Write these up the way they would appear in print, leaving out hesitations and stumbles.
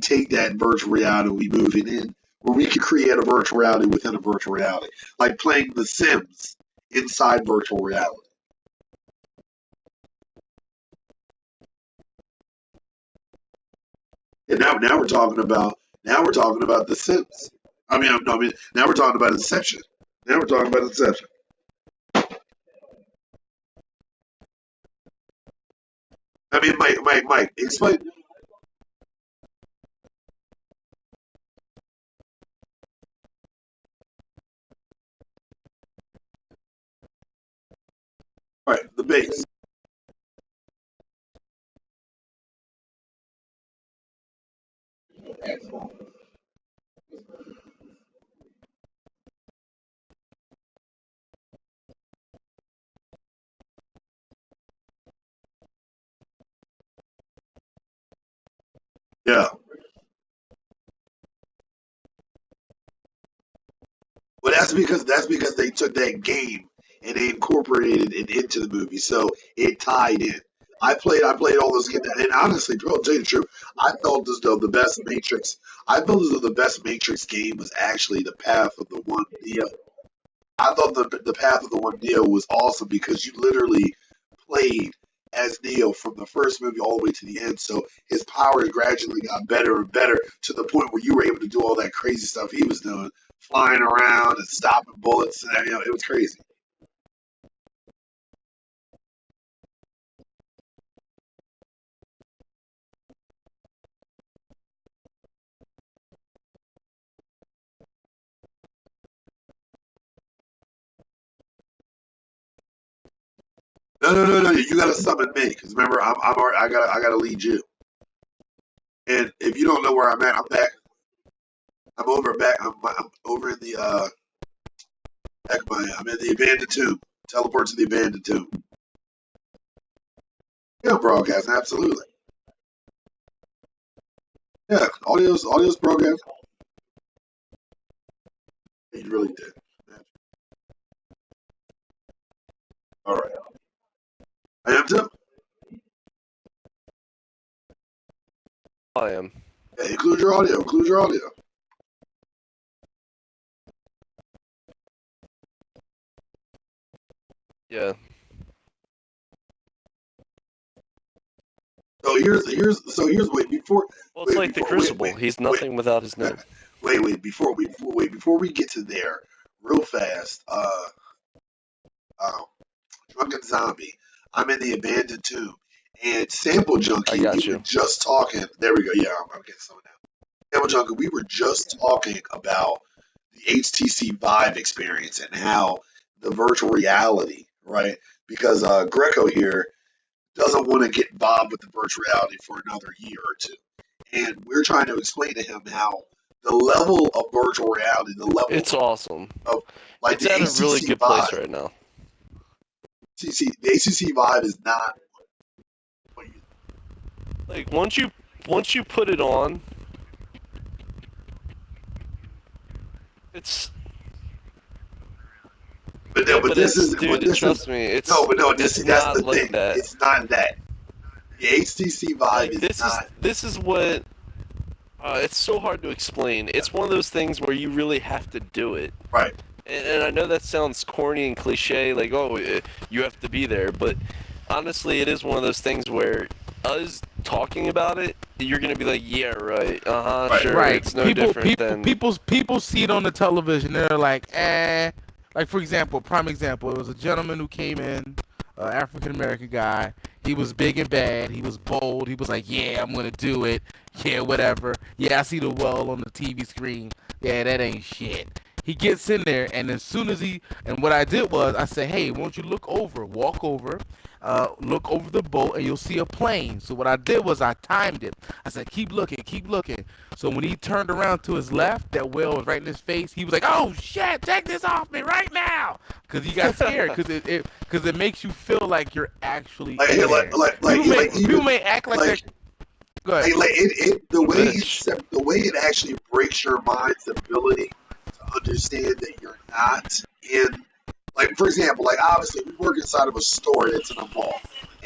take that virtual reality and we move it in, where we could create a virtual reality within a virtual reality, like playing The Sims inside virtual reality. And now we're talking about The Sims. Now we're talking about Inception. Now we're talking about Inception. I mean, Mike, explain. Right, the base. Yeah. Well, that's because they took that game and they incorporated it into the movie, so it tied in. I played all those games, and honestly, bro, to tell you the truth, I felt as though the best Matrix. I felt as though the best Matrix game was actually the Path of the One Neo. I thought the Path of the One Neo was awesome because you literally played as Neo from the first movie all the way to the end. So his powers gradually got better and better to the point where you were able to do all that crazy stuff he was doing, flying around and stopping bullets, and it was crazy. No. You got to summon me because remember, I gotta lead you. And if you don't know where I'm at, I'm back. I'm over back. I'm over in the heck am I? I'm in the abandoned tomb. Teleport to the abandoned tomb. Yeah, broadcast absolutely. Yeah, audio's broadcast. You really did. All right. I am too. I am. Yeah, include your audio. Include your audio. Yeah. So here's wait before. Well, it's Wait like the before. Crucible. Wait. He's nothing without his name. Wait. Before we get to there, real fast. Um, Drunken Zombie. I'm in the abandoned tomb. And Sample I Junkie, got we were you. just talking. There we go. Yeah, I'm getting some now. Sample Junkie, we were just talking about the HTC Vive experience and how the virtual reality, right? Because Greco here doesn't want to get involved with the virtual reality for another year or two. And we're trying to explain to him how the level of virtual reality, the level It's awesome. of like It's the at a really HTC good place Vive, right now. the HTC Vive is not. Like once you put it on, it's But yeah, no, but but this it's is, but dude. this is Trust me, no, it's but no. This it's that's not the like thing. that. It's not that the HTC Vive Like is not this is what it's so hard to explain. It's one of those things where you really have to do it. right. And I know that sounds corny and cliche, like, oh, you have to be there, but honestly, it is one of those things where us talking about it, you're gonna be like, yeah, right, Right. sure, Right. it's no People different people than. people see it on the television. They're like, eh. Like for example, prime example, it was a gentleman who came in, African American guy. He was big and bad. He was bold. He was like, yeah, I'm gonna do it. Yeah, whatever. Yeah, I see the well on the TV screen. Yeah, that ain't shit. He gets in there, and as soon as and what I did was I said, hey, won't you look over, walk over, look over the boat, and you'll see a plane. So what I did was I timed it. I said, keep looking, keep looking. So when he turned around to his left, that whale was right in his face. He was like, "Oh shit, take this off me right now!" Because he got scared. Because it makes you feel like you're actually Like, in there. People may act like like they're. Go ahead. the way it actually breaks your mind's ability to understand that you're not in. Like for example, like obviously we work inside of a store that's in a mall,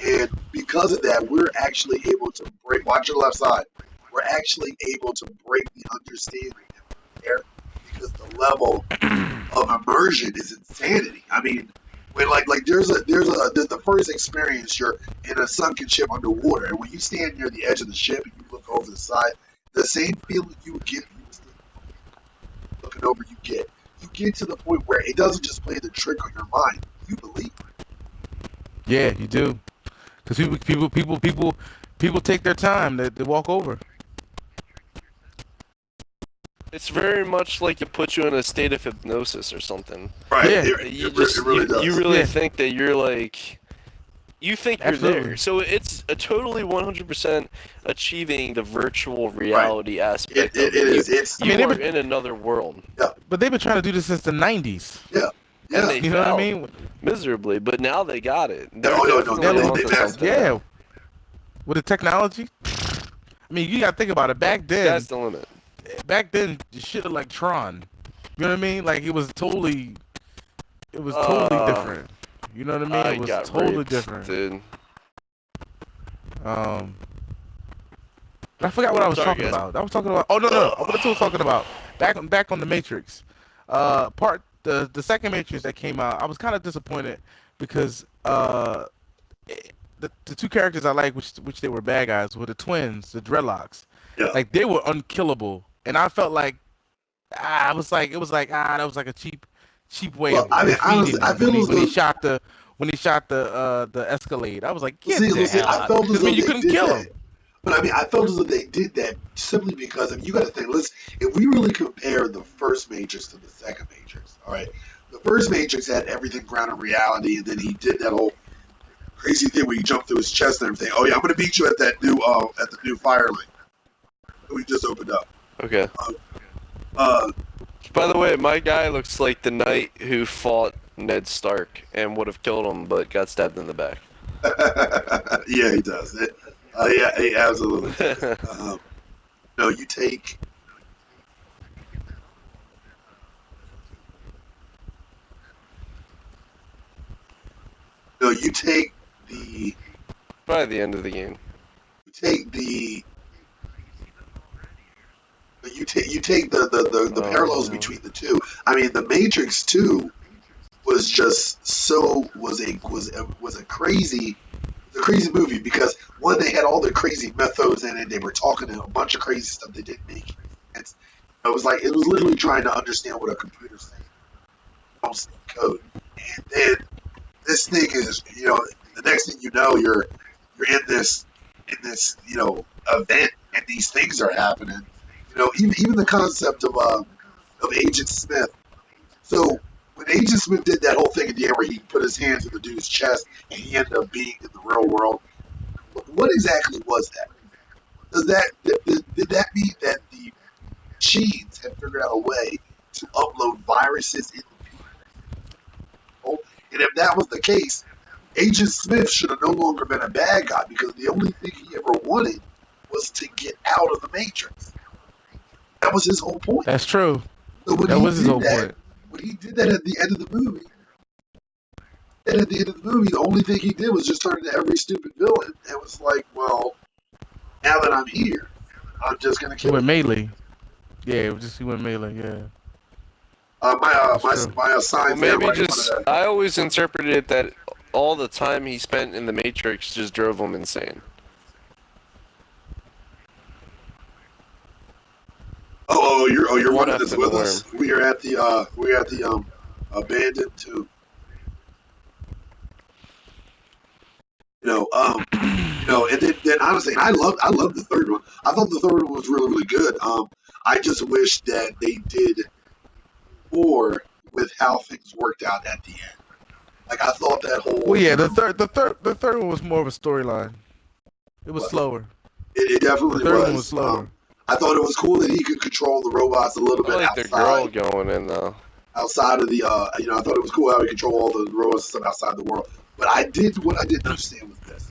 and because of that, we're actually able to break. Watch your left side. were actually able to break the understanding there because the level of immersion is insanity. I mean, when there's the first experience you're in a sunken ship underwater, and when you stand near the edge of the ship and you look over the side, the same feeling you would get if you were standing looking over, you get to the point where it doesn't just play the trick on your mind. You believe. Yeah, you do. Because people take their time to walk over. It's very much like it puts you in a state of hypnosis or something. Right. Yeah. You It really does. You really Yeah. think that you're like, you think you're Absolutely. there. So it's a totally 100% achieving the virtual reality aspect It of it. is. It's. I mean, You are in another world. But they've been trying to do this since the 90s. Yeah. And they You know what I failed mean? miserably, but now they got it. They're No, definitely they onto passed. something. Yeah. With the technology. I mean, you got to think about it. Back then, That's the limit. the shit looked like Tron. You know what I mean? Like it was totally different. You know what I mean? It was got totally raped, different. dude. I forgot what I was Sorry, talking guys. about. I was talking about. Oh no. What I was talking about. Back on the Matrix. The second Matrix that came out, I was kind of disappointed because the two characters I like, which they were bad guys, were the twins, the dreadlocks. Yeah. Like they were unkillable, and I felt like it was like that was like a cheap way Well, of I mean, defeating honestly, I him feel as when he though. shot the Escalade. I was like, get See, the hell I out, felt as because I though mean you they couldn't did kill that. him. But I mean, I felt as though they did that simply because you got to think. If we really compare the first Matrix to the second Matrix, all right, the first Matrix had everything grounded in reality, and then he did that whole crazy thing where he jumped through his chest and everything. Oh yeah, I'm gonna beat you at that new fire lane that we just opened up. Okay. Uh, By the way, my guy looks like the knight who fought Ned Stark and would have killed him, but got stabbed in the back. yeah, he does. Yeah, he absolutely does. No, you take. No, you take the. By the end of the game. You take the. You take the parallels between the two. I mean, the Matrix 2 was just was a crazy movie because one, they had all the crazy methods in it. They were talking a bunch of crazy stuff they didn't make sense. It was literally trying to understand what a computer saying. Almost code. And then this thing is, the next thing you know, you're in this event, and these things are happening. Even the concept of Agent Smith. So when Agent Smith did that whole thing at the end where he put his hands in the dude's chest and he ended up being in the real world, what exactly was that? Did that mean that the machines had figured out a way to upload viruses into people? And if that was the case, Agent Smith should have no longer been a bad guy because the only thing he ever wanted was to get out of the Matrix. That was his whole point. That's true. So That was his whole point. When he did that at the end of the movie, the only thing he did was just turn into every stupid villain and was like, well, now that I'm here, I'm just going to kill He went him. melee. Yeah, he went melee, yeah. My signs there, Maybe right? I always interpreted it that all the time he spent in the Matrix just drove him insane. You're What wanting this happened to with us? We are at the abandoned tomb. And then honestly, I love the third one. I thought the third one was really, really good. I just wish that they did more with how things worked out at the end. Like I thought that whole. Well, yeah, the third one was more of a storyline. It was slower. It definitely The third one was slower. I thought it was cool that he could control the robots a little I bit like outside. the girl going in though. Outside of the, I thought it was cool how he controlled all the robots and stuff outside the world. But what I didn't understand was this.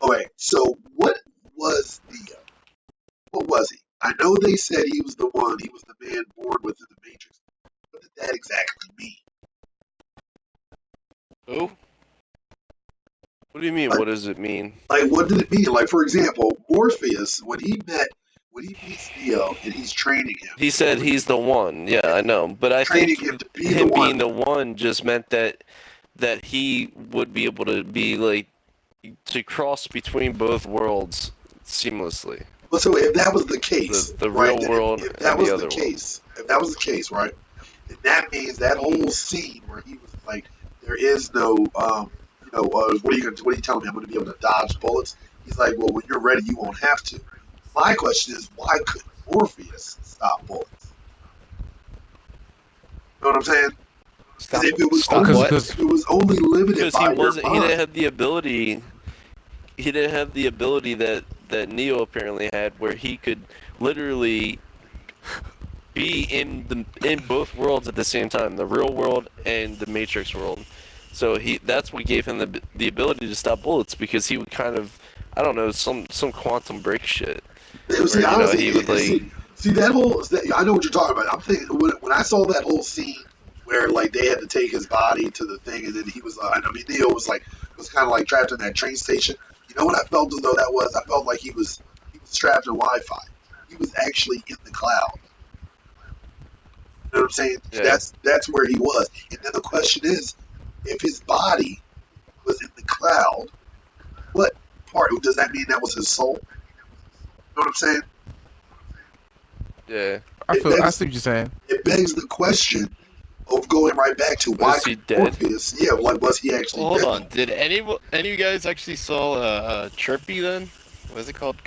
Okay, so what was he? I know they said he was the man born within the Matrix. What did that exactly mean? Who? What do you mean? Like, What does it mean? like, what did it mean? Like, for example, Morpheus, when he meets Neo and he's training him, He said he's the one. Yeah, I know. But I training think him to be the him one. being the one just meant that he would be able to be like to cross between both worlds seamlessly. But so if that was the case, The right? real world If that and was the the other world. case, if that was the case, right? Then that means that whole scene where he was like, there is no, what are you telling me? I'm going to be able to dodge bullets? He's like, well, when you're ready, you won't have to. My question is, why couldn't Morpheus stop bullets? You know what I'm saying? Stop, If it was stop only, what? if it was only limited Because by he wasn't. your He mind. didn't have the ability. He didn't have the ability that Neo apparently had, where he could literally be in both worlds at the same time, the real world and the Matrix world. So that's what gave him the ability to stop bullets, because he would kind of, I don't know, some quantum break shit. See, Where, honestly, he would like. see that whole. I know what you're talking about. I'm thinking when I saw that whole scene where like they had to take his body to the thing, and then he was. I mean, Neo was kind of like trapped in that train station. You know what I felt as though that was? I felt like he was trapped in Wi-Fi. He was actually in the cloud. You know what I'm saying? Yeah. That's where he was. And then the question is, if his body was in the cloud, what part does that mean? That was his soul. You know what I'm saying? Yeah. I see what you're saying. It begs the question of going right back to why Was he dead? Morpheus? Yeah, like was he actually Hold dead? on. Did any of you guys actually saw Chirpy then? What is it called?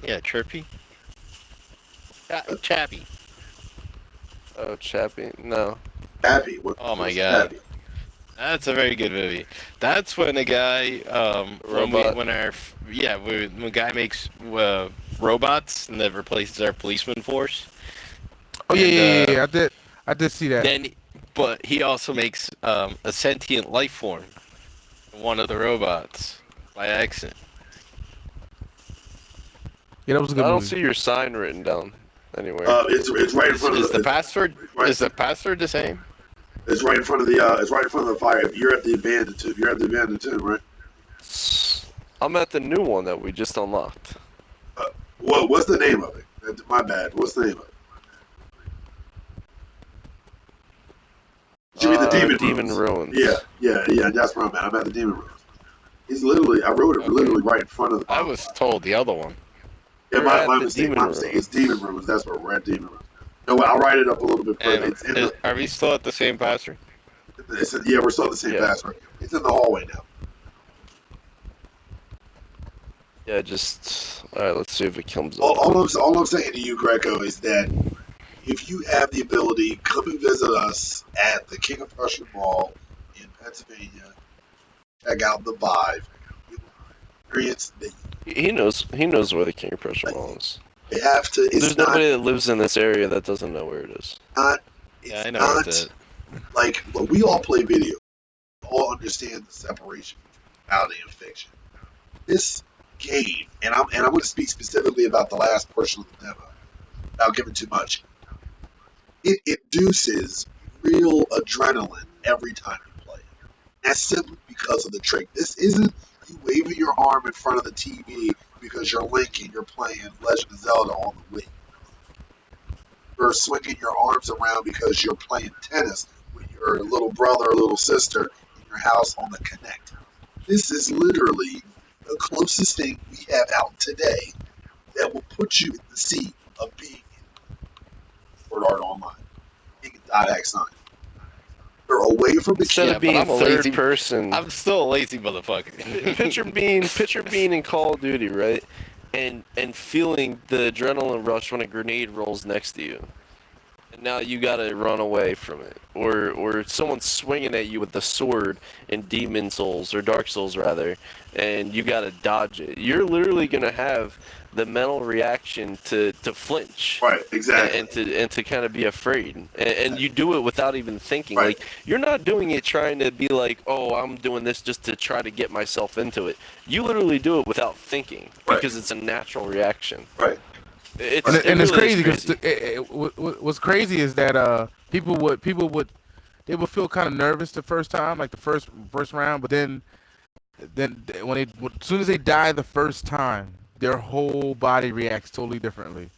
Yeah, Chirpy. Chappie. Oh, Chappie. No. Happy. Oh my God. That's a very good movie. That's when a guy, Robot. when a guy makes robots and that replaces our policeman force. Oh And, yeah. I did see that. But he also makes a sentient life form, one of the robots, by accident. Yeah, that was a I good don't movie. see your sign written down anywhere. It's right in front of Is the password? right, Is the password the same? It's right in front of the. It's right in front of the fire. If you're at the abandoned tomb, right? I'm at the new one that we just unlocked. What's the name of it? My bad. What's the name of it? Should be the Demon Ruins. Yeah. That's where I'm at. I'm at the Demon Ruins. He's literally. I wrote it literally right in front of the. I was told the other one. Yeah, We're my at the mistake. Demon My Ruins. mistake. It's Demon Ruins. That's where we're at. Demon Ruins. No, I'll write it up a little bit further. And are we still at the same password? Yeah, we're still at the same password. It's in the hallway now. Yeah, just alright. Let's see if it comes up. All I'm saying to you, Greco, is that if you have the ability, come and visit us at the King of Prussia Mall in Pennsylvania. Check out the Vive. Experience that He knows where the King of Prussia Mall is. you have to. There's nobody that lives in this area that doesn't know where it is. Yeah, I know where it's at. Like, look, we all play video. We all understand the separation between reality and fiction. This game, and I'm going to speak specifically about the last portion of the demo, without giving too much. It induces real adrenaline every time you play it. That's simply because of the trick. This isn't you waving your arm in front of the TV because you're Link and you're playing Legend of Zelda on the Wii. You're swinging your arms around because you're playing tennis with your little brother or little sister in your house on the Kinect. This is literally the closest thing we have out today that will put you in the seat of being in Sword Art Online, being in .X9. You're away from the Instead Yeah, of being but I'm a third lazy- person, I'm still a lazy motherfucker. picture being in Call of Duty, right? And feeling the adrenaline rush when a grenade rolls next to you. And now you gotta run away from it. Or someone's swinging at you with the sword in Demon Souls, or Dark Souls rather, and you gotta dodge it. You're literally gonna have the mental reaction to flinch. Right, exactly. And to kind of be afraid. And you do it without even thinking. Right. Like, you're not doing it trying to be like, oh, I'm doing this just to try to get myself into it. You literally do it without thinking, Right. because it's a natural reaction. Right. It's It's really crazy because what's crazy is that people would feel kind of nervous the first time, like the first round, but then then as soon as they die the first time, their whole body reacts totally differently.